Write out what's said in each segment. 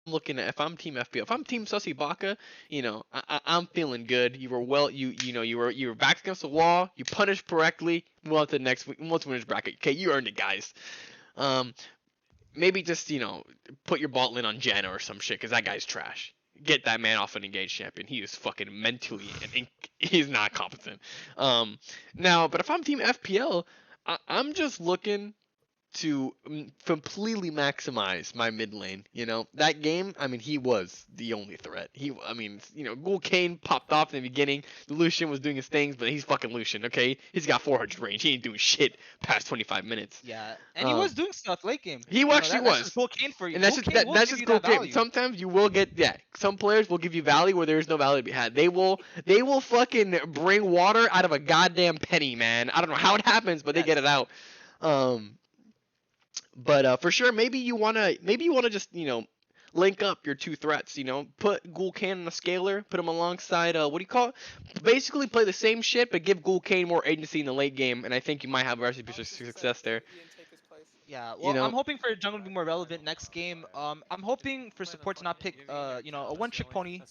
looking at if I'm Team FPL, if I'm Team Sussy Baka, I'm feeling good. You were well, you were back against the wall. You punished correctly. Move on to the next winners bracket. Okay, you earned it, guys. Um, maybe just put your bottle on Jana or some shit, cause that guy's trash. Get that man off an engaged champion. He is fucking mentally and he's not competent. Um, now, but if I'm Team FPL, I'm just looking to completely maximize my mid lane. That game, I mean, he was the only threat. I mean, Ghoul Kane popped off in the beginning. Lucian was doing his things, but he's fucking Lucian, okay? He's got 400 range. He ain't doing shit past 25 minutes. Yeah, and he was Um, doing stuff late game. he actually That's was. just Ghoul Kane for you. And that's Ghoul just Kane will that's give just you Ghoul that Kane. value. Sometimes you will get some players will give you value where there's no value to be had. They will fucking bring water out of a goddamn penny, man. I don't know how it happens, but they get it out. Um, but for sure, maybe you wanna just link up your two threats. Put Ghoul Kane on a scaler, put him alongside what do you call it? Basically, play the same shit, but give Ghoul Kane more agency in the late game, and I think you might have a recipe for success there. Yeah, You well, I'm know, hoping for jungle to be more relevant next game. I'm hoping for support to not pick, a one-trick pony,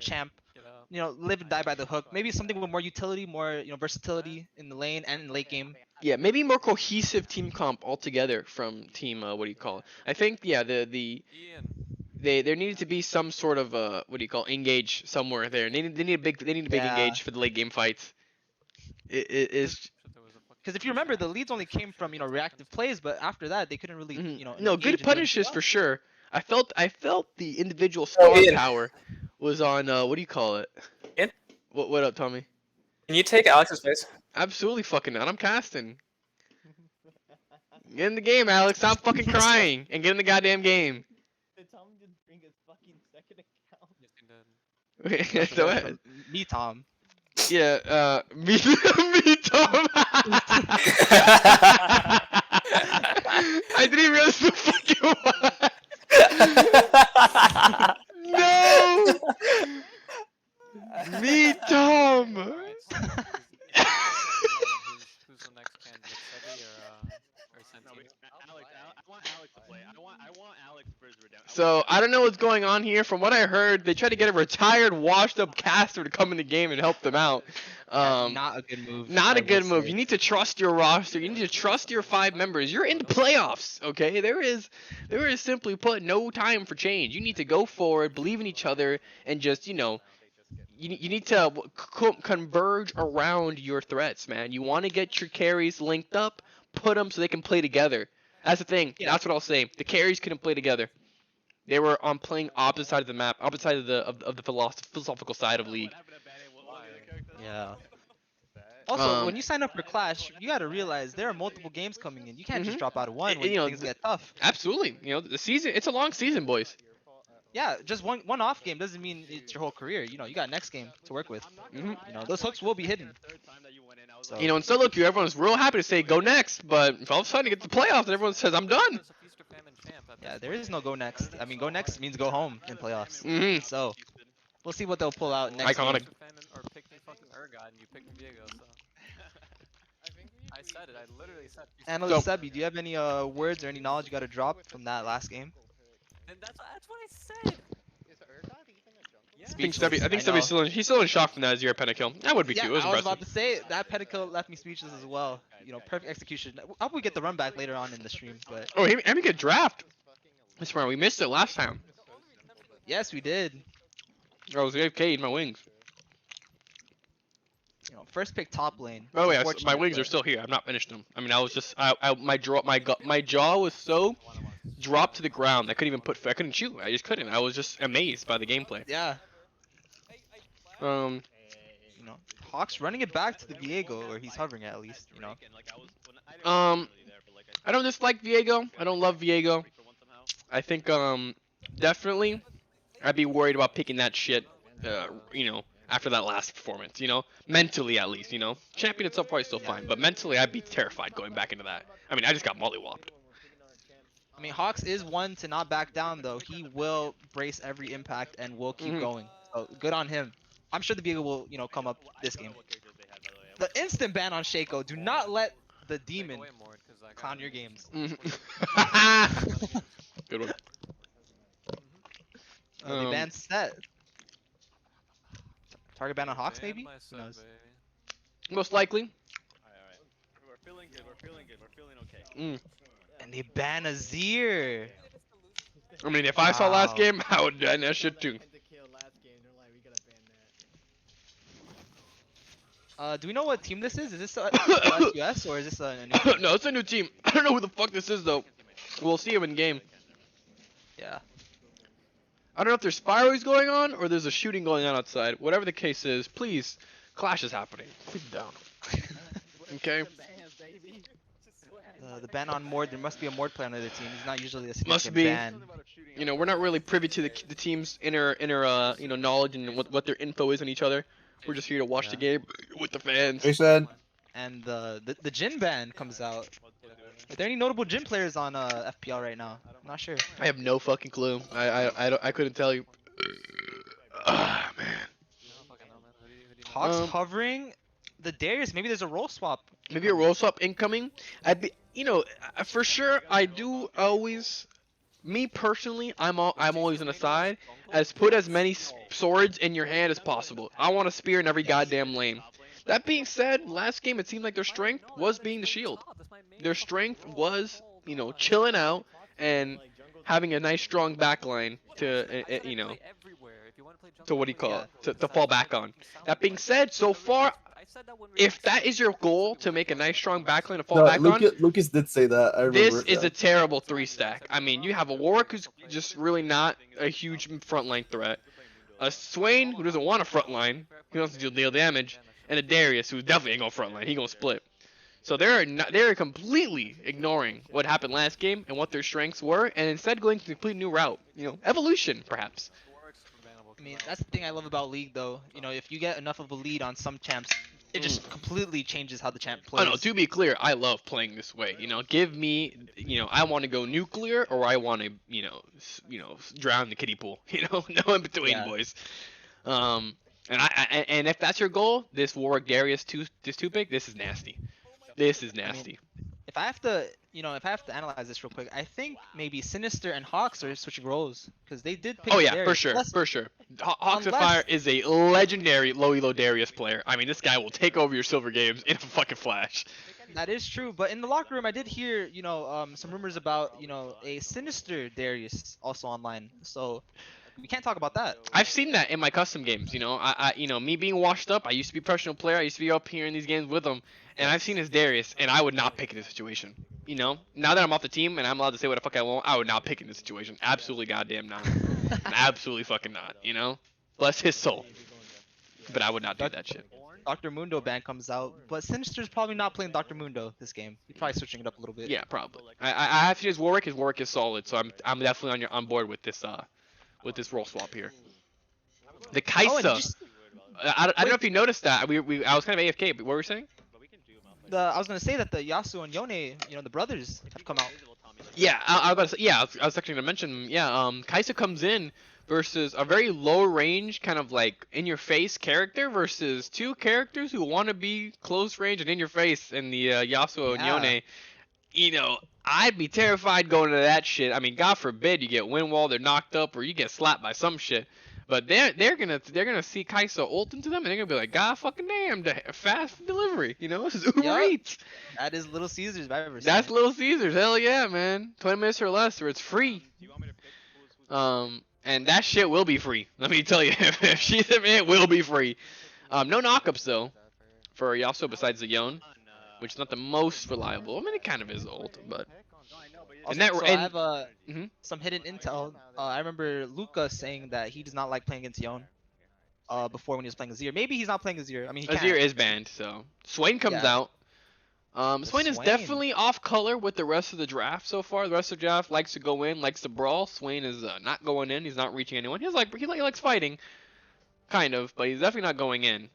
champ, live and die by the hook. Maybe something with more utility, more, versatility in the lane and in late game. yeah, maybe more cohesive team comp altogether from team. What do you call it? I think yeah, there needed to be some sort of what do you call engage somewhere there. They need a big Yeah, engage for the late game fights. It is. because if you remember, the leads only came from, reactive plays, but after that, they couldn't really, No, engage good and do anything punishes for else. sure. I felt the individual Oh, star Ian. power was on what do you call it? Ian, What up, Tommy? can you take Alex's place? Absolutely fucking not. I'm casting. Get in the game, Alex. Stop fucking crying and get in the goddamn game. Did Tom just bring his fucking second account? So what? Me, Tom. Yeah, me, me, Tom. I didn't even realize the fucking was. No, me, Tom. Who's the next candidate, Sebi or Sentine? Alex, I want Alex to play. I want Alex first redemption. So I don't know what's going on here. From what I heard, they tried to get a retired, washed-up caster to come in the game and help them out. Not a good move. Not I a good will move. say. You need to trust your roster. You need to trust your 5 members. You're in the playoffs, okay? There is simply put no time for change. You need to go forward, believe in each other, and just you need to converge around your threats, man. You want to get your carries linked up, put them so they can play together. That's the thing. Yeah. That's what I'll say. The carries couldn't play together. They were on playing opposite side of the map, opposite side of the philosophical side of League. Yeah. Also, when you sign up for Clash, you gotta realize there are multiple games coming in. You can't just drop out of one when things get tough. Absolutely. The season. It's a long season, boys. Yeah, just one off game doesn't mean it's your whole career. You got next game to work with. Those hooks will be hidden. So, In solo queue, everyone's real happy to say go next, but if all of a sudden you get to the playoffs and everyone says I'm done. yeah, there is no go next. I mean, go next means go home in playoffs. hmm So we'll see what they'll pull out next. Iconic. Game. Or pick me fucking Urgot and you picked Diego, so. I said it, I literally said it. Analyst Sebi, do you have any words or any knowledge you got to drop from that last game? And that's what I said! I think Speechless, Stubby's he's still in shock from that 0 pentakill. That would be Yeah, cute. It was I was impressive. about to say that pedicle left me speechless as well. Perfect execution. I hope we get the run back later on in the stream, but Oh, and we get draft. That's smart. We missed it last time. yes, we did. I was AFK in my wings. First pick top lane. Oh yeah, Unfortunate, my wings are but- still here. I've not finished them. I mean, I was just my jaw was so dropped to the ground. I couldn't chew. I just couldn't. I was just amazed by the gameplay. Yeah. Um, Hawks running it back to the Viego, or he's hovering at least. I don't dislike Viego. I don't love Viego. I think definitely I'd be worried about picking that shit. After that last performance, mentally at least, champion itself probably still fine, but mentally I'd be terrified going back into that. I mean, I just got mollywopped. I mean, Hawks is one to not back down though. He will brace every impact and will keep going. So good on him. I'm sure the Viego will, come up this game. The instant ban on Shaco. Do not let the demon clown your games. Good one. They banned Set. Target ban on Hawks, Ban maybe? my Who set, knows? baby. Most likely. Alright. We're feeling good. We're feeling good. We're feeling okay. And they ban Azir. I mean, if I saw last Wow. game, I would ban that shit too. Do we know what team this is? Is this SUS or is this a new team? No, it's a new team. I don't know who the fuck this is though. We'll see him in game. Yeah. I don't know if there's fireworks going on or there's a shooting going on outside. Whatever the case is, please, clash is happening. Keep it down. Okay. The ban on Mord, there must be a Mord player on the other team. He's not usually a Must significant be. ban. You know, we're not really privy to the team's inner knowledge and what their info is on each other. We're just here to watch the game with the fans. Jason. And the Jin ban comes out. Are there any notable Jin players on FPL right now? I'm not sure. I have no fucking clue. I couldn't tell you. Ah, man. I don't fucking know, man. Who do you Hawks Um, hovering. The Darius, maybe there's a role swap. Maybe a roll swap incoming. I'd be, for sure. I do always, me personally, I'm always on the side as put as many swords in your hand as possible. I want a spear in every goddamn lane. That being said, last game it seemed like their strength was being the shield. Their strength was, chilling out and having a nice strong backline to, to what do you call it, to fall back on. That being said, so far, if that is your goal to make a nice strong backline to fall No, back on, Lucas did say that. I remember. this is a terrible 3-stack. I mean, you have a Warwick who's just really not a huge frontline threat, a Swain who doesn't want a frontline, who wants to deal damage, and a Darius who definitely ain't gonna frontline. He gonna split. So they're completely ignoring what happened last game and what their strengths were, and instead going to a complete new route. Evolution perhaps. I mean, that's the thing I love about League, though. If you get enough of a lead on some champs, it just completely changes how the champ plays. Oh no, to be clear, I love playing this way. Give me, I want to go nuclear or I want to, drown the kiddie pool. No in between, boys. And if that's your goal, this Warwick Darius this too big, this is nasty. This is nasty. If I have to analyze this real quick, I think maybe Sinister and Hawks are switching roles because they did pick Oh yeah, Darius. for sure, Unless- for sure. Hawks of unless- Fire is a legendary low elo Darius player. I mean, this guy will take over your silver games in a fucking flash. That is true, but in the locker room, I did hear, some rumors about, a Sinister Darius also online. So we can't talk about that. I've seen that in my custom games. Me being washed up. I used to be a professional player. I used to be up here in these games with him, and I've seen his Darius, and I would not pick in this situation. Now that I'm off the team and I'm allowed to say what the fuck I want, I would not pick in this situation. Absolutely goddamn not. Absolutely fucking not. Bless his soul. But I would not do that shit. Dr. Mundo ban comes out, but Sinister's probably not playing Dr. Mundo this game. He's probably switching it up a little bit. Yeah, probably. I have to use Warwick. His Warwick is solid, so I'm definitely on board with this role swap here. The Oh, and Kaisa. did you I don't know if you noticed that. I was kind of AFK, but what were we saying? I was gonna say that the Yasuo and Yone, the brothers, have come out. Yeah, I was about to say, I was actually gonna mention. Yeah, Kaisa comes in versus a very low range, kind of like in your face character versus two characters who want to be close range and in your face in the Yasuo and Yone. I'd be terrified going to that shit. I mean, God forbid you get wind walled or knocked up or you get slapped by some shit. But they're gonna see Kaisa ult into them and they're gonna be like, God fucking damn, fast delivery. This is Uber Yup. Eats. That is Little Caesars, if I've ever seen That's it. Little Caesars. Hell yeah, man. 20 minutes or less, or it's free. And that shit will be free. Let me tell you, if she's in it, will be free. No knockups though for Yasuo besides the Yone, which is not the most reliable. I mean, it kind of is old, but. Also, that- so and- I have Mhm. some hidden intel. I remember Luca saying that he does not like playing against Yone. Before when he was playing Azir. Maybe he's not playing Azir. I mean, he Azir can. is banned, so Swain comes Yeah. out. Swain is Swain. definitely off color with the rest of the draft so far. The rest of the draft likes to go in, likes to brawl. Swain is not going in. He's not reaching anyone. He likes fighting, kind of, but he's definitely not going in.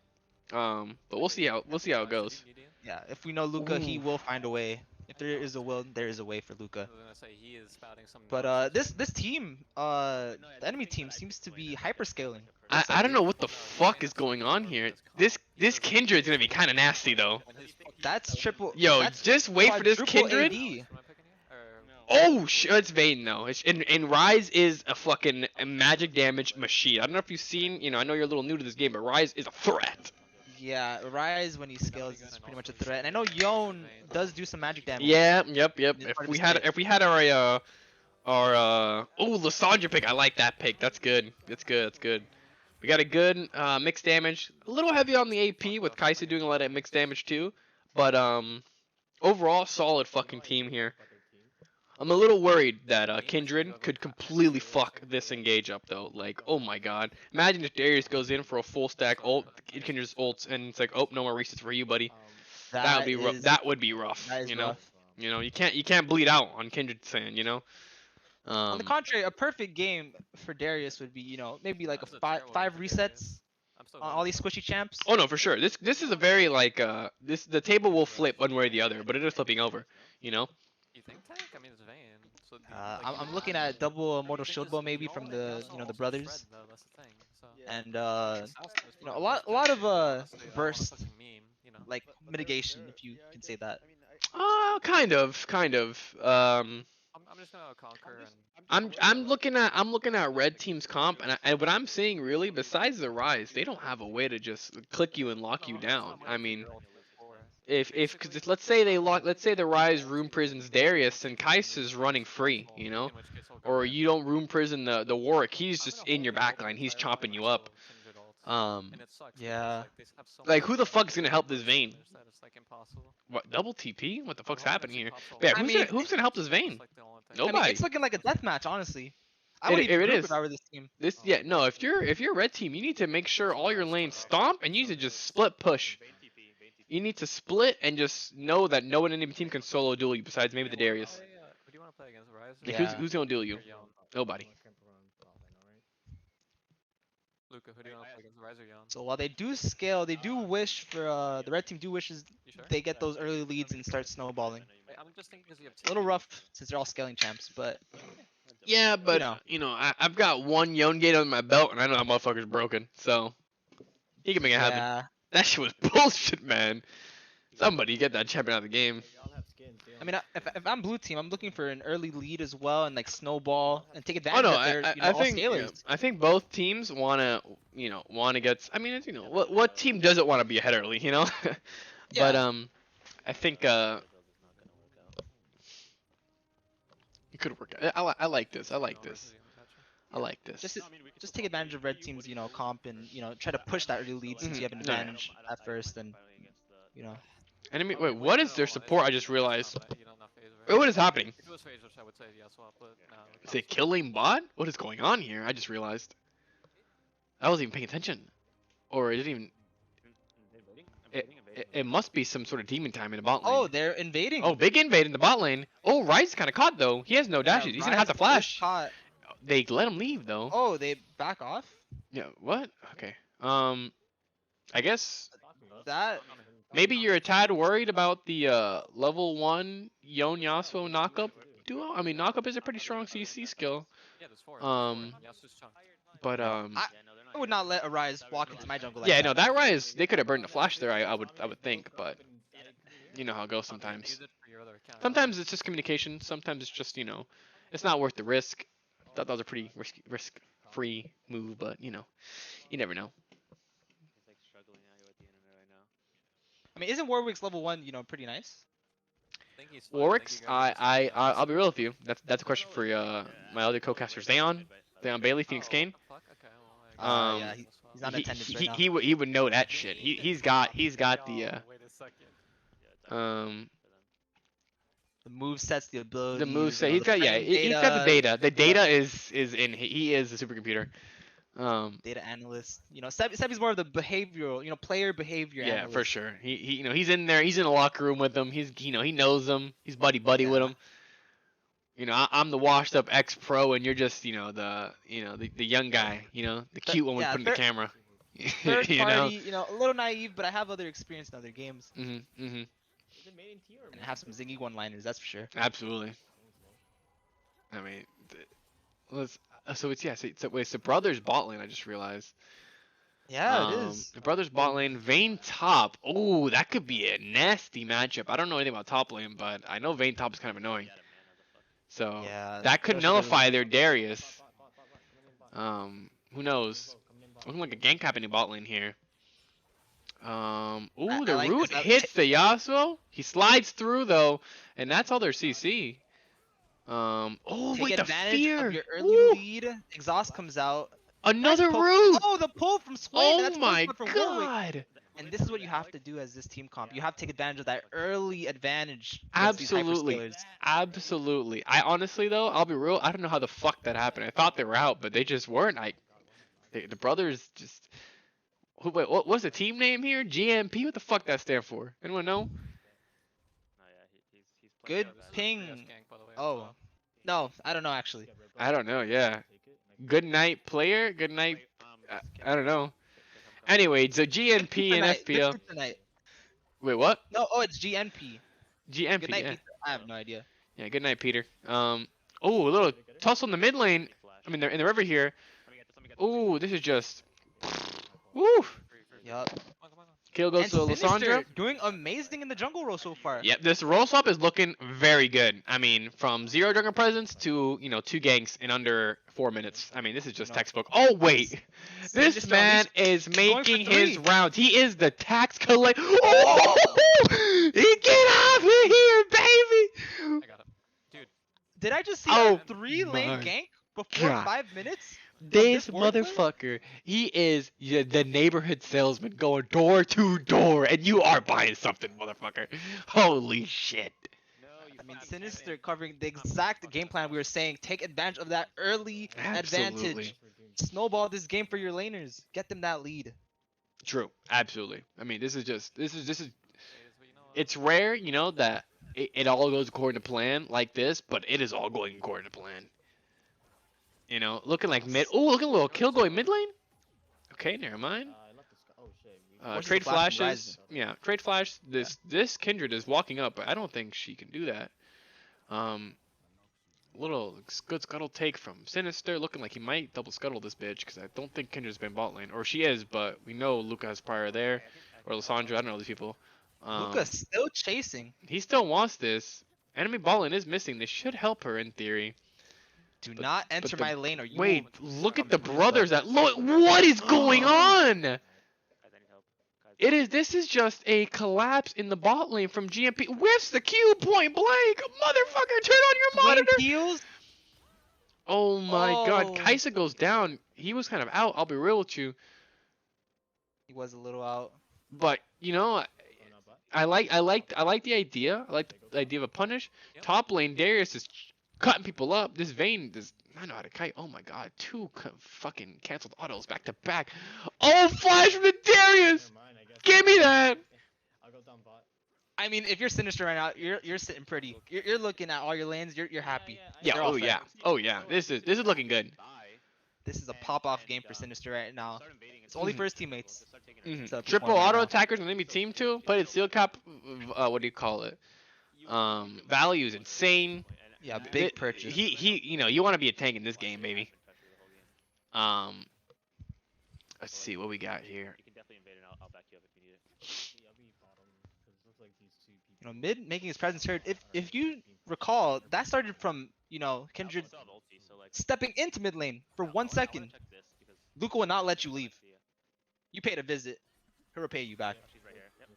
But we'll see how it goes. Yeah, if we know Luca, he Ooh. will find a way. If there is a will, there is a way for Luca. I was gonna say he is spouting some But nonsense. this team, the enemy team seems to be hyperscaling. I don't know what the fuck is going on here. This Kindred's gonna be kind of nasty though. That's triple. Yo, that's just wait for this quadruple Kindred. AD. Am I picking you? Or Oh shit, it's Vayne though. And Rise is a fucking magic damage machine. I don't know if you've seen, I know you're a little new to this game, but Rise is a threat. Yeah, Rise when he scales is pretty much a threat. And I know Yon does do some magic damage. Yeah, yep. in this part of his kit. If we had our Lysandra pick, I like that pick. That's good. That's good. We got a good mixed damage. A little heavy on the AP with Kai'Sa doing a lot of mixed damage too, but overall solid fucking team here. I'm a little worried that Kindred could completely fuck this engage up though. Like, oh my god. Imagine if Darius goes in for a full stack ult, Kindred's ults, and it's like, oh, no more resets for you, buddy. That would be rough. That would be rough. That is you know. rough. You can't bleed out on Kindred Sand. On the contrary, a perfect game for Darius would be, maybe like a five resets on all these squishy champs. Oh no, for sure. This is a very like the table will flip one way or the other, but it is flipping over. You think tank? I mean, it's Vayne. So I'm looking at double Immortal Shield Bow maybe from the the brothers, That's the thing. So. and a lot of burst, like mitigation if you can say that. Kind of. I'm just gonna conquer and. I'm looking at red team's comp, and what I'm seeing really, besides the Rise, they don't have a way to just click you and lock you down. I mean, because let's say the Rise room prisons Darius and Kai'Sa's running free, or you don't room prison the Warwick, he's just in your backline, he's chopping you up. Yeah. Like, who the fuck is gonna help this Vayne? What, double TP? What the fuck's happening here? Yeah, who's gonna help this Vayne? Nobody. I mean, it's looking like a deathmatch, honestly. I would even group if I were this team. No, if you're red team, you need to make sure all your lanes stomp, and you need to just split push. You need to split and just know that no one in the team can solo duel you besides maybe the Darius. Who do you want to play against? Rise? Like, who's gonna duel you? Nobody. Luca, who do you want to play against? Rise or Yon? So while they do scale, they do wish for the red team wishes they get those early leads and start snowballing. I'm just thinking because you have A little rough since they're all scaling champs, but yeah, but I've got one Yon gate on my belt, and I know that motherfucker's broken, so he can make it happen. yeah. That shit was bullshit, man. Somebody get that champion out of the game. I mean, if I'm blue team, I'm looking for an early lead as well and like snowball and take Oh advantage no, that they're I all think scalers. I think both teams wanna get. I mean, it's, what team doesn't want to be ahead early, But I think it could work. I like this. I like this. Just take advantage of red team's comp and try to push that early lead since you have an advantage at first and Enemy. Wait, what is their support? I just realized. Wait, what is happening? If it was Phage, which I would say yes, swap, but no. Is it killing bot? What is going on here? I just realized. I wasn't even paying attention, or it didn't even. It must be some sort of demon time in the bot lane. oh, they're invading. Oh, big invade in the bot lane. Oh, Rise is kind of caught though. He has no dashes. He's gonna have to flash. Caught. They let him leave though. Oh, they back off. Yeah. What? Okay. I guess That maybe you're a tad worried about the level 1 Yon Yasuo knockup duo. I mean, knockup is a pretty strong CC skill. Yeah, there's 4. Yasuo's chunk. But I would not let a Rise walk into my jungle like yeah, that. no, that Rise they could have burned the flash there. I would think, but you know how it goes sometimes. Use it for your other account. Sometimes it's just communication. Sometimes it's just it's not worth the risk. Thought that was a pretty risk-free move, but you never know. I mean, isn't Warwick's level 1 pretty nice? I think he's fine. Warwick's, I think you guys I'll be real with you. That's a question for my other co-caster, Zayon Bailey, Phoenix Kane. fuck, okay, well, Yeah, he's not in attendance right now. He would know that shit. He's got the wait a second. The move sets, the ability. the move set. He's got the data. The data is in. He is the supercomputer. Data analyst. Sebby's more of the behavioral, player behavior Yeah, analyst. for sure. He's in there. He's in the locker room with them. He knows them. He's buddy with them. I'm the washed up ex pro, and you're just the young guy. The cute one we put in the camera. Third party, a little naive, but I have other experience in other games. Mhm. And I have some zingy one-liners, that's for sure. Absolutely. I mean, so it's the brothers bot lane. I just realized. Yeah, it is. The brothers bot lane, Vayne top. Oh, that could be a nasty matchup. I don't know anything about top lane, but I know Vayne top is kind of annoying. So Yeah, that could those should be nullify late. their Darius. Who knows? Looking like a gank happening bot lane here. Ooh, I the like root this. hits the Yasuo. He slides through though, and that's all their CC. Oh Take wait, the advantage of fear. your early Woo! lead. Exhaust comes out. Nice Another poke. root. Oh, the pull from Swain. Oh That's first my blood for Warwick. god. And this is what you have to do as this team comp. You have to take advantage of that early advantage against Absolutely. these hyperscalers. Absolutely. I honestly though, I'll be real. I don't know how the fuck that happened. I thought they were out, but they just weren't. The brothers just. Wait, what's the team name here? GMP? What the fuck that stand for? Anyone know? No, yeah, he's playing Good out that. ping. Gank, by the way, Oh. No, I don't know actually. I don't know. Yeah. Good night, player. Good night. I don't know. Anyway, so GNP and FPL. Good tonight. Wait, what? No, oh, it's GNP. GNP. Good night, Yeah. Peter. I have no idea. Yeah. Good night, Peter. Oh, a little tussle in the mid lane. I mean, they're in the river here. Oh, this is just. Woo. Yup. Kill goes And to Sinister Lissandra. doing amazing in the jungle role so far. Yep, this roll swap is looking very good. I mean, from 0 jungle presence to 2 ganks in under 4 minutes. I mean, this is just textbook. Oh wait, this Sinister man is going for making his 3. rounds. He is the tax collector. Oh, he get off of here, baby. I got him. Dude, Did I just see Oh a 3-lane my gank before God. 5 minutes? This this wordplay? motherfucker, he is the neighborhood salesman going door to door, and you are buying something, motherfucker. Holy shit. I mean, Sinister covering the exact game plan we were saying. Take advantage of that early Absolutely. advantage. Snowball this game for your laners. Get them that lead. True, absolutely. I mean, this is it is what you know. it's rare, that it all goes according to plan like this, but it is all going according to plan. Looking like mid. Oh, look at a little kill going mid lane. Okay, never mind. Forces Trade the flash from flashes. Yeah, trade flash. This Kindred is walking up, but I don't think she can do that. Little good scuttle take from Sinister, looking like he might double scuttle this bitch, because I don't think Kindred's been bot lane, or she is, but we know Luca has prior there, or Lissandra. I don't know these people. Luca's still chasing. He still wants this. Enemy bot lane is missing. This should help her in theory. Do not enter the- my lane or you Wait, will look at come the to brothers yourself. that look. What is going on? This is just a collapse in the bot lane from GMP. Whiffs the Q point blank. Motherfucker, turn on your Swain monitor. heals. Oh my god, Oh. Kaisa goes down. He was kind of out, I'll be real with you. He was a little out. But, I like the idea. I like the idea of a punish. Top lane, Darius is cutting people up. This Vayne does not know how to kite. Oh my god, 2 fucking canceled autos back to back. Oh, flash from the Darius! Give me that! I mean, if you're Sinister right now, you're sitting pretty. You're looking at all your lanes. You're happy. Yeah, They're all oh fed. yeah. Oh yeah. This is looking good. This is a pop-off game for Sinister right now. It's only for his teammates. Mhm. So Triple performing auto now. attackers on enemy team too. Played at seal cap. What do you call it? Value is insane. Yeah, big purchase. He, you want to be a tank in this game, baby. Let's see what we got here. You can definitely invade and I'll back you up if you need it. Mid making his presence heard. If you recall, that started from Kindred I'll still have ulti, so like, stepping into mid lane for I 1 wanna second. check this because- Luca will not let you leave. You paid a visit. He'll repay you back. She's right here. Yep.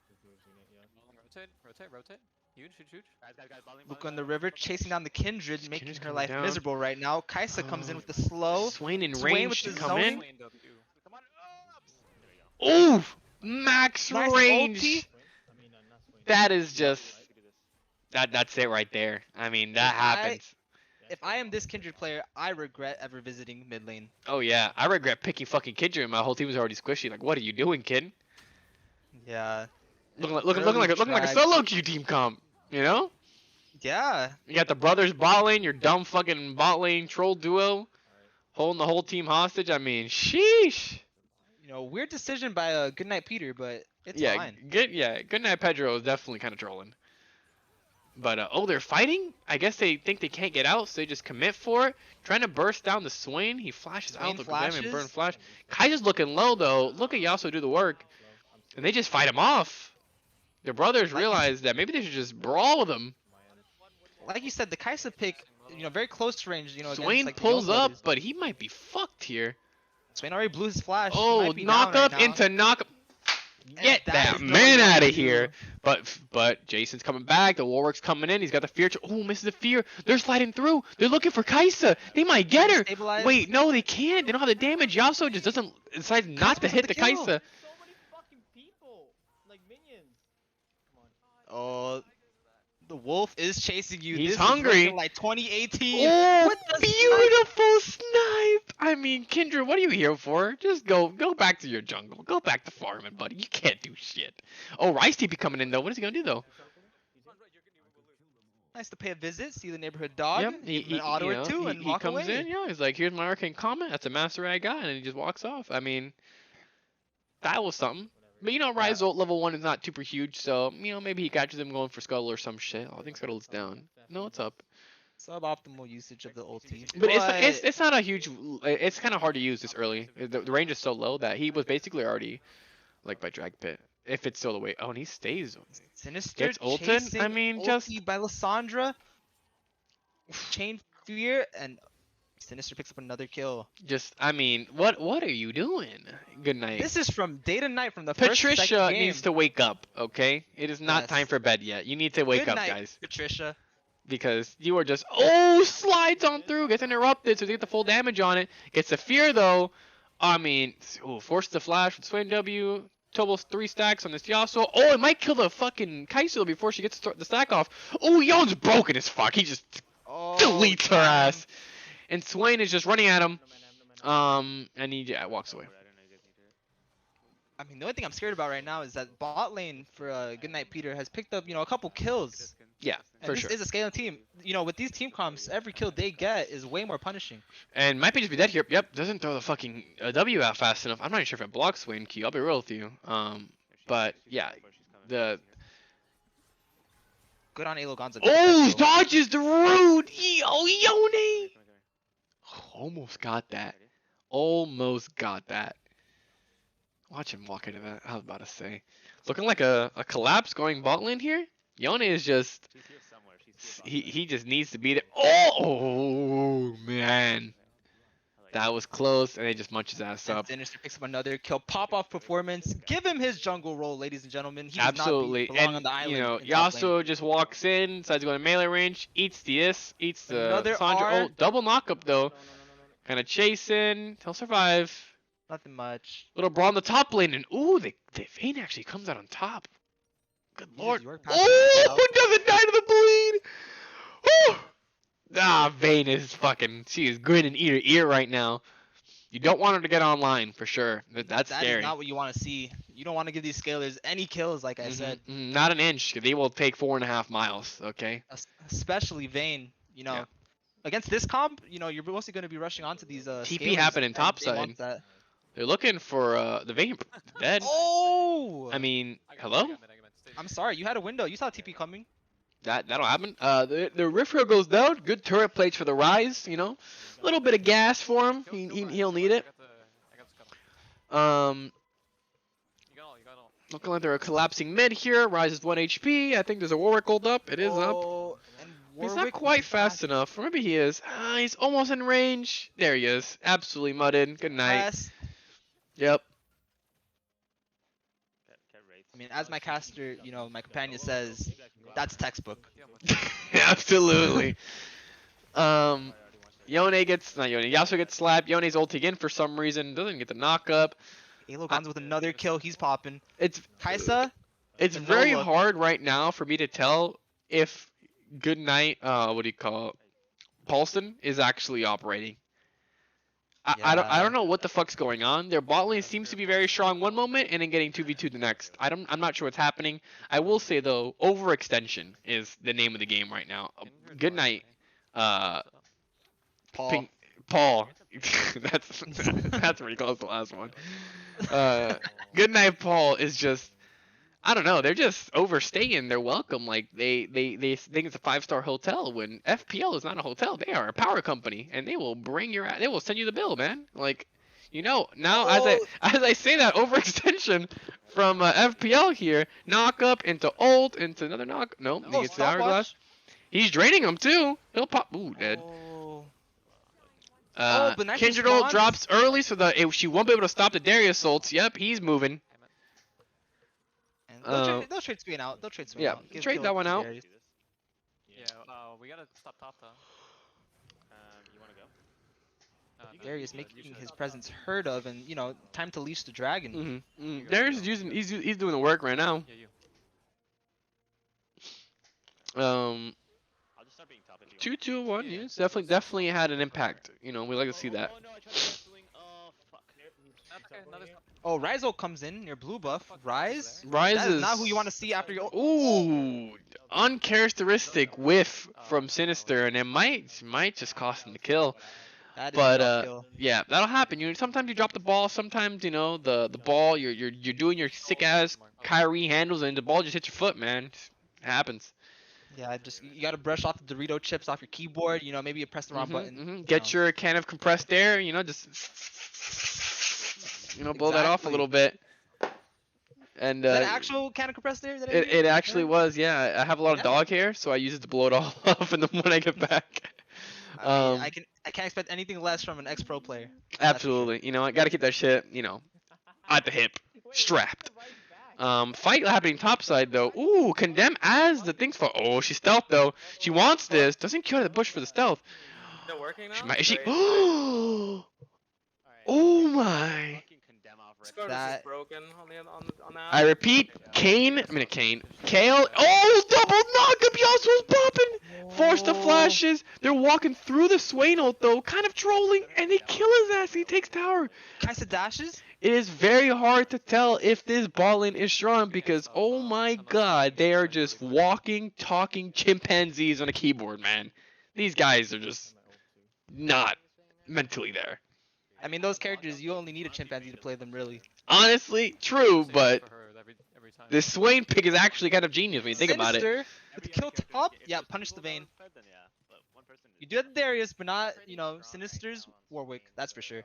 Rotate. Huge. Guys, bottom lane, Luca bottom in the lane. river chasing down the Kindred, Kindred's making her coming life down. miserable right now. Kaisa comes in with the slow. Swain in Swain range with to the come in. zoning. Come on. There we go. Oof! Max Nice range. ulti. That is just that's it right there. I mean, that happens. If I am this Kindred player, I regret ever visiting mid lane. Oh yeah, I regret picking fucking Kindred. My whole team was already squishy. Like, what are you doing, kid? Yeah. Looking Early like a drag. solo queue team comp. You Yeah. got the brothers bot lane, your dumb fucking bot lane troll duo, holding the whole team hostage. I mean, sheesh. Weird decision by Goodnight Peter, but it's Yeah, fine. good night, Pedro is definitely kind of trolling. But they're fighting. I guess they think they can't get out, so they just commit for it. Trying to burst down the Swain. He flashes Swain out the damn and flashes. burn flash. Kaiser's looking low though. Look at Yasuo do the work, and they just fight him off. Their brothers realize that maybe they should just brawl with him. Like you said, the Kaisa pick very close to range. Against, Swain like, the pulls young up, brothers. but he might be fucked here. Swain already blew his flash. He Oh, might be knock down up right now. into knock. And Get that that is what man you wanna out of do. here. But Jason's coming back. The Warwick's coming in. He's got the fear. Oh, misses the fear. They're sliding through. They're looking for Kaisa. They might get her. Stabilize. Wait, no, they can't. They don't have the damage. Yasuo just doesn't decides not to Kaisa's hit with the the kill. Kaisa. There's so many fucking people, like minions. Come on. Oh, the wolf is chasing you. He's This hungry. Is looking like 2018. Oh, With the beautiful snipe. I mean, Kindred, what are you here for? Just go back to your jungle. Go back to farming, buddy. You can't do shit. Oh, Rice TP coming in though. What is he gonna do though? Nice to pay a visit, see the neighborhood dog, Yep, give him an auto or two, and he walk comes away. in. Yeah, he's like, "Here's my arcane comment. That's a master I got," and he just walks off. I mean, that was something. But Rise ult level 1 is not super huge, so maybe he catches him going for Scuttle or some shit. Oh, I think Scuttle's down. No, it's up. Suboptimal usage of the ulti. But it's not a huge. It's kind of hard to use this early. The range is so low that he was basically already like by drag pit. If it's still away. Oh, and he stays. Sinister Gets ulted? chasing I mean, ulti just- by Lissandra. Chain Fear, and Sinister picks up another kill. I mean, what are you doing? Good night. This is from day to night from the first Patricia second game. needs to wake up, okay? It is not Yes. time for bed yet. You need to wake Good up, night, guys. Patricia. Because you are just slides on through, gets interrupted, so they get the full damage on it. Gets the fear though. I mean, forced the flash with Swain W. Total's 3 stacks on this Yasuo. Oh, it might kill the fucking Kai'Sa before she gets the stack off. Oh, Yon's broken as fuck. He just deletes her ass. And Swain is just running at him. And he walks away. I mean, the only thing I'm scared about right now is that bot lane for Goodnight Peter has picked up, a couple kills. Yeah, And for this sure. is a scaling team. With these team comps, every kill they get is way more punishing. And might be just be dead here. Yep, doesn't throw the fucking W out fast enough. I'm not even sure if it blocks Swain Q. I'll be real with you. But yeah, the Good on Elo Gonza. dodges the root. Yone. Almost got that. Almost got that. Watch him walk into that. I was about to say, looking like a collapse going bot lane here. Yone is just. He just needs to be there. Oh man, that was close, and he just munches his ass up. Sinister picks up another kill. Pop off performance. Give him his jungle role, ladies and gentlemen. He Absolutely, does not belong and on the island. in top lane. Yasuo just walks in, decides to go to melee range, eats the Another Sandra R. ult, double knockup though, kind of chasing. He'll survive. Nothing much. Little brawl in the top lane, and the Vayne actually comes out on top. Good lord. York passes Oh, out. who doesn't die to the bleed? Oh! Vayne is she is grinning ear to ear right now. You don't want her to get online for sure. That's That scary. is not what you want to see. You don't want to give these scalers any kills, like I said. Not an inch. They will take 4.5 miles. Okay. Especially Vayne. Yeah. Against this comp, you're mostly going to be rushing onto these TP scalers, happening and top they side. want that. They're looking for the Vayne dead. Oh! I mean, hello. I'm sorry, you had a window. You saw TP coming. That'll happen. The Rift Rail goes down. Good turret plates for the Rise. A little bit of gas for him. He'll need it. Looking like they're collapsing mid here. Rise is 1 HP. I think there's a Warwick ult up. It is up. And He's not Warwick quite is fast enough. Or maybe he is. He's almost in range. There he is. Absolutely mudded. Good night. fast. Yep. I mean, as my caster, my companion says, that's textbook. Absolutely. Yasuo gets slapped. Yone's ulting in for some reason. Doesn't get the knock up. Elo Gonza with another kill. He's popping. It's Kaisa. It's No very look. hard right now for me to tell if Goodnight, what do you call it, Paulson is actually operating. I don't know what the fuck's going on. Their bot lane seems to be very strong one moment and then getting 2v2 the next. I'm not sure what's happening. I will say though, overextension is the name of the game right now. Goodnight, Paul. Paul. that's pretty close to the last one. Goodnight Paul is just, I don't know, they're just overstaying their welcome. Like they think it's a 5-star hotel when FPL is not a hotel. They are a power company and they will they will send you the bill, man. Like, now as I say that, overextension from FPL here, knock up into ult into another knock. Nope, he gets the hourglass. He's draining him too. He'll pop. Ooh, dead. Oh. Oh, but nice Kindred ult response. drops early so that she won't be able to stop the Darius ults. Yep, he's moving. And they'll trade Swain out. They'll trade Swain Yeah, out. Give trade kill that one to out. Darius. Yeah, we gotta stop top though. You wanna go? Darius making his presence heard of, and time to leash the dragon. Darius is using. He's doing the work right now. Yeah, you. Um, I'll just start being top if you 2-2-1. Yes, definitely had an impact. We like to see that. Oh no, I tried canceling. Oh fuck. Okay, another. Oh, Ryzo comes in, your blue buff. Rise? Rise That is not who you want to see after your. Ooh, uncharacteristic whiff from Sinister, and it might just cost him the kill. That is But a kill. yeah, that'll happen. Sometimes you drop the ball. Sometimes the ball you're doing your sick ass Kyrie handles, and the ball just hits your foot, man. It happens. Yeah, just you gotta brush off the Dorito chips off your keyboard. Maybe you press the wrong button. Get your can of compressed air. Just blow that off a Exactly. little bit. And Is that actual can of compressed air? it actually was. Yeah, I have a lot of Yeah. dog hair, so I use it to blow it all off in the when I get back. I mean, I can't expect anything less from an ex-pro player. Absolutely. I gotta keep that shit, at the hip, strapped. Fight happening topside though. Ooh, Condemn as the things for. Oh, she's stealth though. She wants this. Doesn't cure the bush for the stealth. Is it working now? She might. Is she? Great. Oh my. fucking condemn off red. Scarlet That- is broken on that. I repeat, Kale. Oh, double knock! Yasuo's popping. Force the flashes. They're walking through the Swain ult though, kind of trolling, and they kill his ass. He takes tower. Kaisa dashes. It is very hard to tell if this ball lane is strong because, oh my god, they are just walking, talking chimpanzees on a keyboard, man. These guys are just not mentally there. I mean, those characters, you only need a chimpanzee to play them, really. Honestly, true, but For her every time. this Swain pick is actually kind of genius when you think about it. Sinister with the kill top. Yeah, punish the Vayne. You do have Darius, but not, Sinister's Warwick. That's for sure.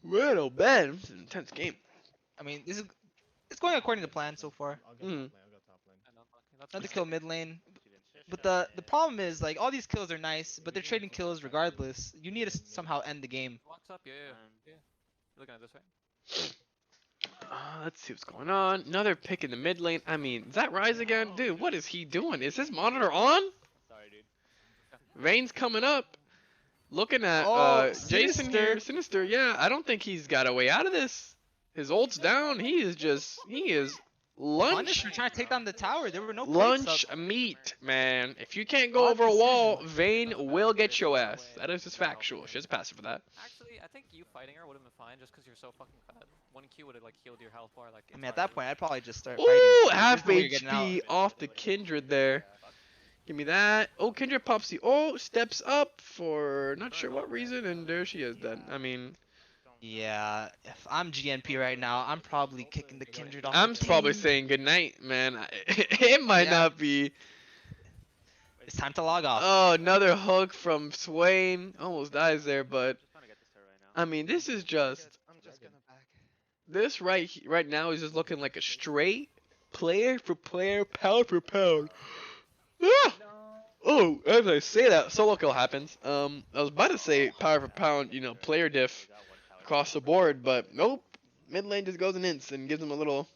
Well, Ben, it's an intense game. I mean, it's going according to plan so far. Mm. Another kill mid lane. But the problem is, like, all these kills are nice, but they're trading kills regardless. You need to somehow end the game. Walks up, yeah. You're looking at this, right? Let's see what's going on. Another pick in the mid lane. I mean, is that Rise again? Dude, what is he doing? Is his monitor on? Sorry, dude. Vayne's coming up. Looking at Jason Sinister. here. Sinister, yeah. I don't think he's got a way out of this. His ult's down. He is lunch. Punisher trying to take down the tower. There were no plates Lunch up. meat, man. If you can't go Odd over a wall, decision. Vayne will get your ass. That is just factual. She has a passive for that. Actually, I think you fighting her would have been fine just because you're so fucking fat. 1Q would have like healed your health bar like. I mean, at that point, I'd probably just start Ooh, fighting. half There's no way you're getting HP off the Kindred there. Give me that. Oh, Kindred pops the ult, steps up for not sure what reason, and there she is then. I mean, Yeah, if I'm GNP right now, I'm probably kicking the Kindred off. I'm the probably team. saying goodnight, man. It might Yeah. not be. It's time to log off. Oh, another hook from Swain. Almost dies there, but I mean, this is just. This right now is just looking like a straight player for player, pound for pound. Ah! Oh, as I say that, solo kill happens. I was about to say power for pound, player diff across the board, but nope. Mid lane just goes in ints and gives them a little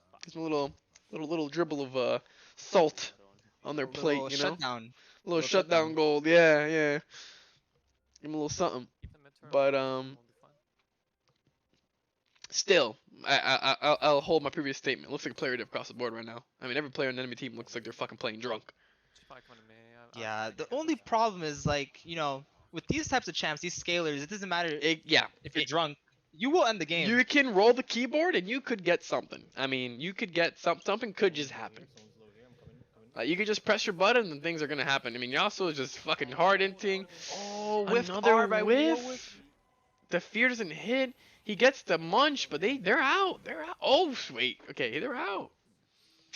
dribble of salt on their plate, Little A shutdown. little little shutdown shutdown. gold, yeah. Give them a little something. Keep the mid turret, But, we'll be fine. Still, I'll hold my previous statement. Looks like a player diff across the board right now. I mean, every player on the enemy team looks like they're fucking playing drunk. She's probably coming to me. Yeah, the only problem is, like, with these types of champs, these scalers, it doesn't matter Yeah, if you're drunk. You will end the game. you can roll the keyboard and you could get something. I mean, you could get something could just happen. You could just press your button and things are gonna happen. I mean, Yasuo is just fucking hard inting. Oh, whiffed Another R by whiff. Warwick. The fear doesn't hit. He gets the munch, but they're out. They're out. Oh wait, okay, they're out.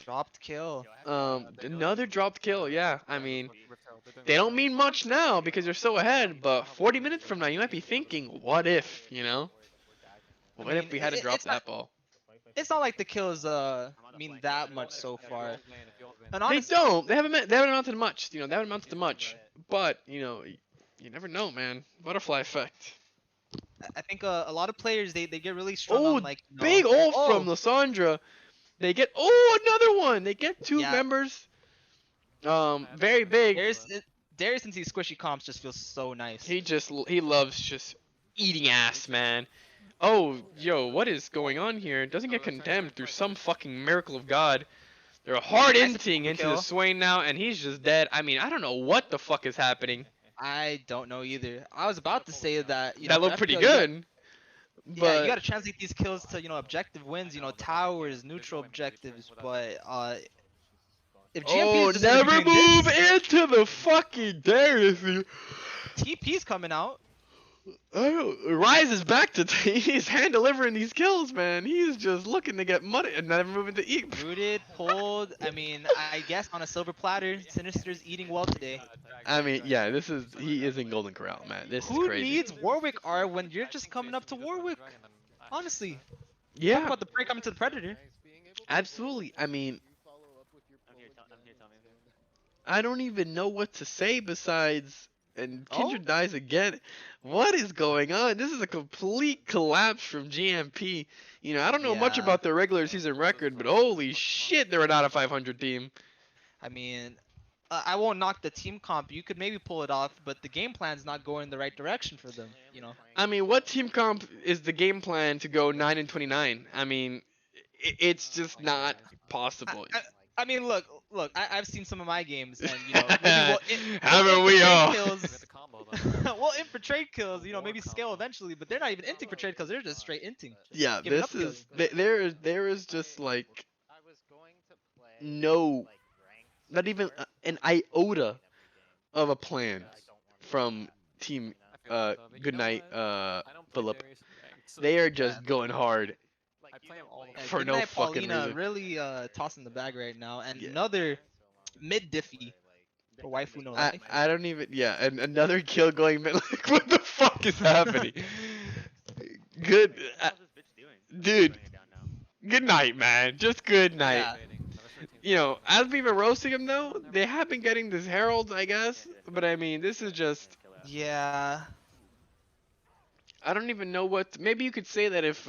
Dropped kill. Another dropped kill. Yeah, I mean, Rift Herald, they're doing they really don't mean much now because they're so ahead. But 40 minutes from now, you might be thinking, what if? What if we had to drop it's not, that ball? it's not like the kills mean that much so far. And They honestly, don't. They haven't amounted to much. You know, they haven't amounted to much. But you know, you never know, man. Butterfly effect. I think a lot of players they get really strong Oh, on like big ult oh from Lysandra. They get another one. They get two Yeah. members. Very big. Darius since he's squishy comps just feels so nice. He loves just eating ass, man. Oh, yo, what is going on here? Doesn't get condemned through some fucking miracle of God. They're hard Nice inting into kill. the Swain now, and he's just dead. I mean, I don't know what the fuck is happening. I don't know either. I was about to say that That looked pretty good. Yeah, But you gotta translate these kills to objective wins. Towers, neutral objectives. But if GMP is just gonna be never doing move this, into the fucking Darius. TP's coming out. Rise is back to he's hand delivering these kills, man. He's just looking to get money and never moving to eat. Rooted, pulled. I mean, I guess on a silver platter, Sinister's eating well today. I mean, yeah, he is in Golden Corral, man. This is Who crazy. needs Warwick R when you're just coming up to Warwick? Honestly, talk Yeah, about the prey coming to the Predator. absolutely. I mean, I don't even know what to say besides. And Kindred dies again. What is going on? This is a complete collapse from GMP. You know, I don't know much Yeah. about their regular season record, but holy shit, they're not a 500 team. I mean, I won't knock the team comp. You could maybe pull it off, but the game plan's not going in the right direction for them. I mean, what team comp is the game plan to go 9-29? I mean, it's just not possible. I mean, look. I've seen some of my games, and maybe Haven't we all? We'll in for trade kills. Maybe scale eventually, but they're not even inting for trade kills. They're just straight inting. Yeah, giving this up kills. is there is just like no, not even an iota of a plan from team Goodnight Philip. They are just going hard for no Goodnight fucking Paulina reason. really tossing the bag right now, and Yeah. another mid diffy for waifu no life. I don't even and another kill going mid. Like, what the fuck is happening? Good, dude. Good night, man. Just good night. Yeah. As we've been roasting them though, they have been getting this Herald, I guess. But I mean, this is just. Yeah. I don't even know what. Maybe you could say that if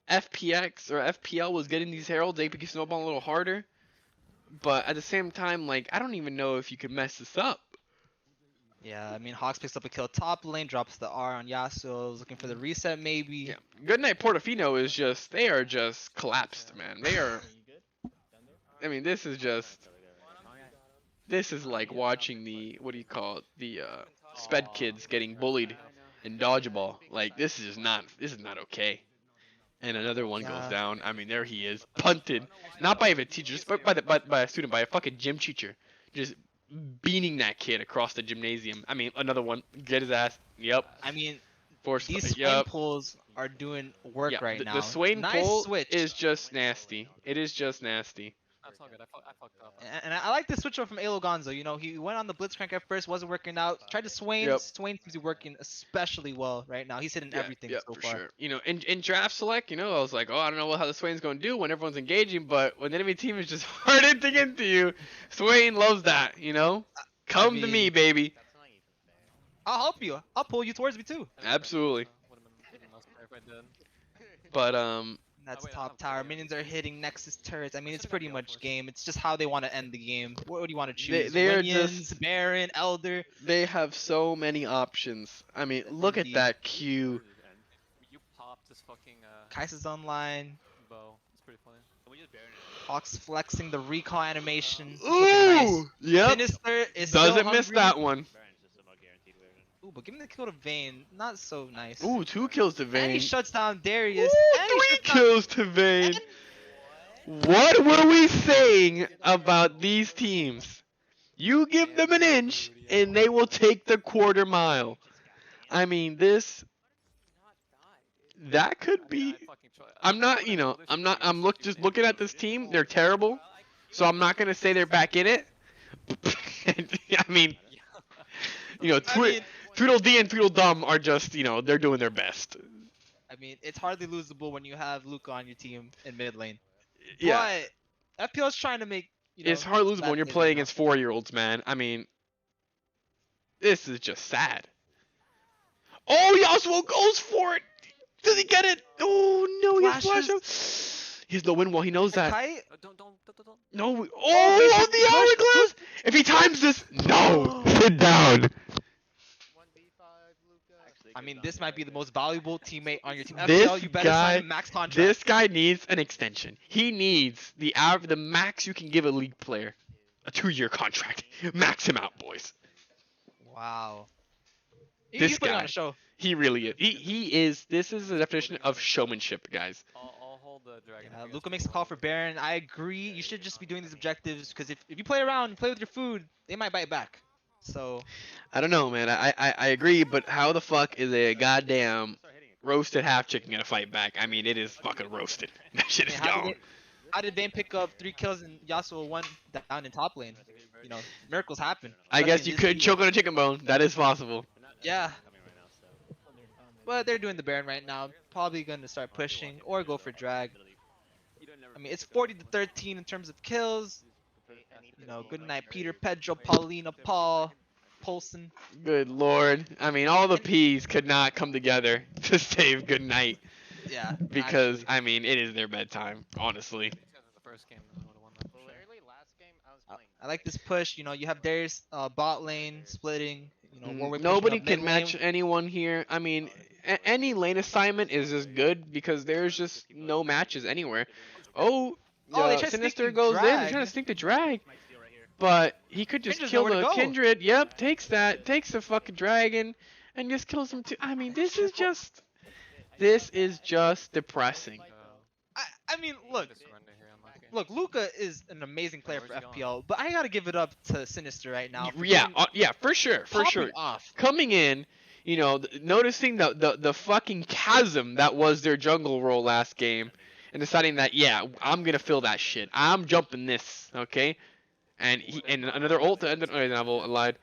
FPX or FPL was getting these Heralds, they could snowball a little harder. But at the same time, like, I don't even know if you could mess this up. Yeah, I mean, Hawks picks up a kill top lane, drops the R on Yasuo, is looking for the reset maybe. Yeah. Goodnight Portofino is just. They are just collapsed, man. They are. I mean, this is just. This is like watching the. What do you call it? The sped kids getting bullied in dodgeball. Like, this is not. This is not okay. And another one goes down. I mean, there he is, punted, not by a teacher, just by a student, by a fucking gym teacher, just beating that kid across the gymnasium. I mean, another one, get his ass. Yep. I mean, Force. these Swain pulls are doing work right now. The Swain nice pull switch. is just nasty. It is just nasty. That's all good. I fucked up. And I like the switch up from Elo Gonzo. He went on the Blitzcrank at first, wasn't working out. Tried to Swain. Yep. Swain seems to be working especially well right now. He's hitting everything so for far. sure. In draft select, I was like, I don't know how the Swain's going to do when everyone's engaging, but when the enemy team is just hard hitting into you, Swain loves that, Come to me, baby. I'll help you. I'll pull you towards me too. Absolutely. Would've been even less better if I did. But That's top tower. Minions are hitting Nexus turrets. I mean, it's pretty much game. It's just how they want to end the game. What do you want to choose? They are Minions, just- Baron, Elder. they have so many options. I mean, look at Indeed. that Q. You popped this fucking Kai'Sa's online. bow. It's pretty funny. Hawks flexing the recall animation. It's looking nice. Ooh! Yep. Sinister is still Doesn't miss hungry. that one. Ooh, but give me the kill to Vayne. Not so nice. Ooh, 2 kills to And he Vayne. shuts down Darius. Ooh, and he 3 shuts down- kills to Vayne. What were we saying about these teams? You give them an inch, and they will take the quarter mile. I mean, that could be. I'm not, just looking at this team. They're terrible, so I'm not gonna say they're back in it. I mean, Tweedledee and Tweedledum are just, they're doing their best. I I mean, it's hardly losable when you have Luca on your team in mid lane. Yeah, But FPL is trying to make it's hard losable bad when you're plays playing right now. against 4-year-olds, man. I mean, this is just sad. Oh, Yasuo goes for it. Does he get it? Oh no, he has flash up. He has no win wall. He knows that. Kite? Don't. No. Oh, they Oh, should the push, hourglass. If he times this, no. Sit down. 1v5, Luca. I mean, this might be the most valuable teammate on your team. This FPL, you better guy- sign him max contract. This guy needs an extension. He needs the max you can give a league player, a 2-year contract. Max him out, boys. Wow. This He's putting on guy. a show. He really is. He is. This is the definition of showmanship, guys. I'll hold the dragon. Yeah, Luca makes a call for Baron. I agree. You should just be doing these objectives because if you play around, you play with your food, they might bite back. So I don't know, man. I agree, but how the fuck is a goddamn roasted half chicken gonna fight back? I mean, it is fucking roasted. That shit is gone. how did Vayne pick up 3 kills and Yasuo 1 down in top lane? You know, miracles happen. I guess Especially you in this could league. choke on a chicken bone. That is possible. Yeah. But they're doing the Baron right now. Probably going to start pushing or go for drag. I mean, it's 40 to 13 in terms of kills. You know, good night, Peter, Pedro, Paulina, Paul, Polson. Good lord. I mean, all the P's could not come together to save good night Yeah. because actually. I mean, it is their bedtime, honestly. These guys are the first game. I would've won that for sure. Literally, last game I was playing. I like this push. You know, you have Darius bot lane splitting. You know, Warwick pushing Nobody up can mid lane. match anyone here. I mean, any lane assignment is just good because there's just no matches anywhere. Oh, Oh, they tried Sinister sneaking goes in. They're drag. trying to sneak the drag. But he could just Kindred's kill nowhere to the go. Kindred. Yep, takes the fucking dragon and just kills him too. I mean, this is just depressing. I mean, look. Just surrender here, unlucky. Look, Luca is an amazing player for where's he FPL, but I gotta give it up to Sinister right now. for Yeah, getting- yeah, for sure, for popping sure. Off. Coming in, you know, noticing the fucking chasm that was their jungle role last game, and deciding that yeah, I'm gonna fill that shit. I'm jumping this, okay? And another ult to end it. Oh, no, I lied.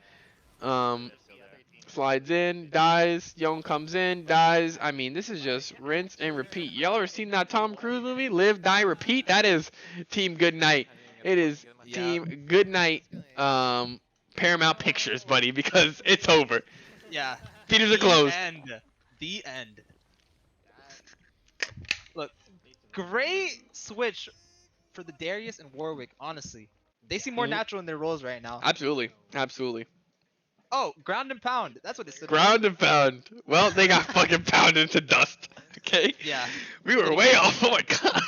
Slides in, dies. Young comes in, dies. I mean, this is just rinse and repeat. Y'all ever seen that Tom Cruise movie? Live, die, repeat. That is Team Good Night. It is Yeah. Team Good Night. Paramount Pictures, buddy, because it's over. Yeah. Theaters are closed. The end. Look, great switch for the Darius and Warwick, honestly. They seem more Mhm. natural in their roles right now. Absolutely, absolutely. Oh, ground and pound. That's what it stood for. Ground and pound. Well, they got fucking pounded to dust. Okay. Yeah. We were way off. Oh my god.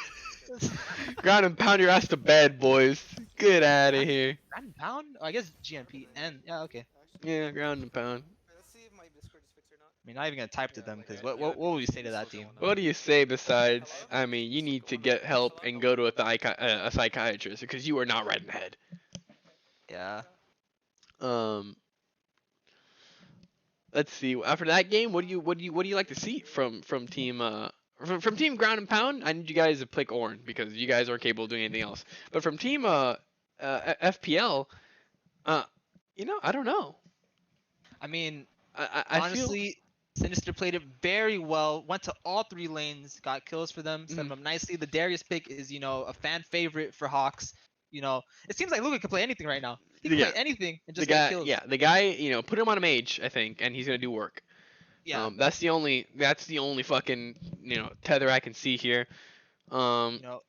Ground and pound your ass to bed, boys. Get out of here. Ground and pound? Oh, I guess GMP and yeah, okay. Yeah, ground and pound. Let's see if my Discord is fixed or not. I mean, not even gonna type to them because what will we say to that team? What do you say besides? I mean, you need to get help and go to a psychiatrist because you are not right in the head. Yeah. Let's see. After that game, what do you like to see from team from team ground and pound? I need you guys to pick Ornn because you guys aren't capable of doing anything else. But from team FPL, you know, I don't know. I mean, I feel honestly, Sinister played it very well. Went to all 3 lanes, got kills for them, set them up nicely. The Darius pick is, you know, a fan favorite for Hawks. You know, it seems like Luca can play anything right now. He can Yeah. play anything and the just guy. get kills. Yeah, the guy. You know, put him on a mage, I think, and he's gonna do work. Yeah. That's the only fucking tether I can see here. You know,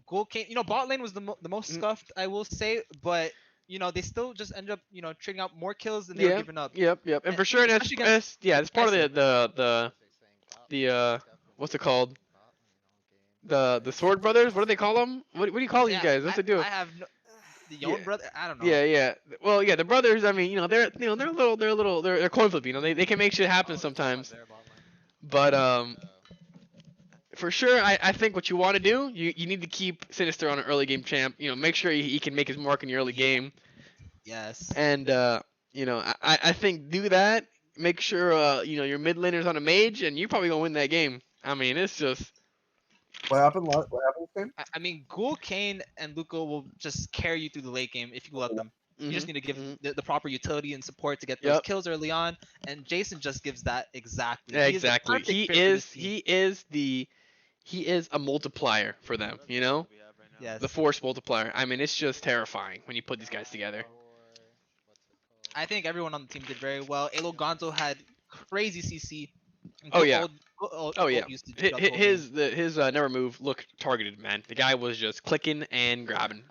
goal came. You know, bot lane was the most scuffed, I will say, but you know they still just ended up trading out more kills than they were giving up. Yep. And for sure, especially against it's part of Tyson. the what's it called? The Sword Brothers. What do they call them? What do you call these guys? What's they do? I have the Yon Yeah. brother. I don't know. Yeah. Well, yeah, the brothers. I mean, they're coin flip. They can make shit happen sometimes. But for sure, I think what you want to do, you need to keep Sinister on an early game champ. Make sure he can make his mark in your early game. Yes. And I think do that. Make sure your mid laner's on a mage, and you're probably gonna win that game. I mean, it's just. What happened? What happened, Sam? I mean, Ghoul, Kane, and Luca will just carry you through the late game if you let them. You just Mhm, need to give mhm. the proper utility and support to get those Yep. kills early on, and Jason just gives that exactly. Yeah, He is the exactly. perfect fit for this team. He is a multiplier for them. You know, Yes. the force multiplier. I mean, it's just terrifying when you put these guys together. I think everyone on the team did very well. Elo Gonzo had crazy CC. Oh Good yeah. Oh yeah. ult usage throughout the whole game. His never move looked targeted, man. The guy was just clicking and grabbing.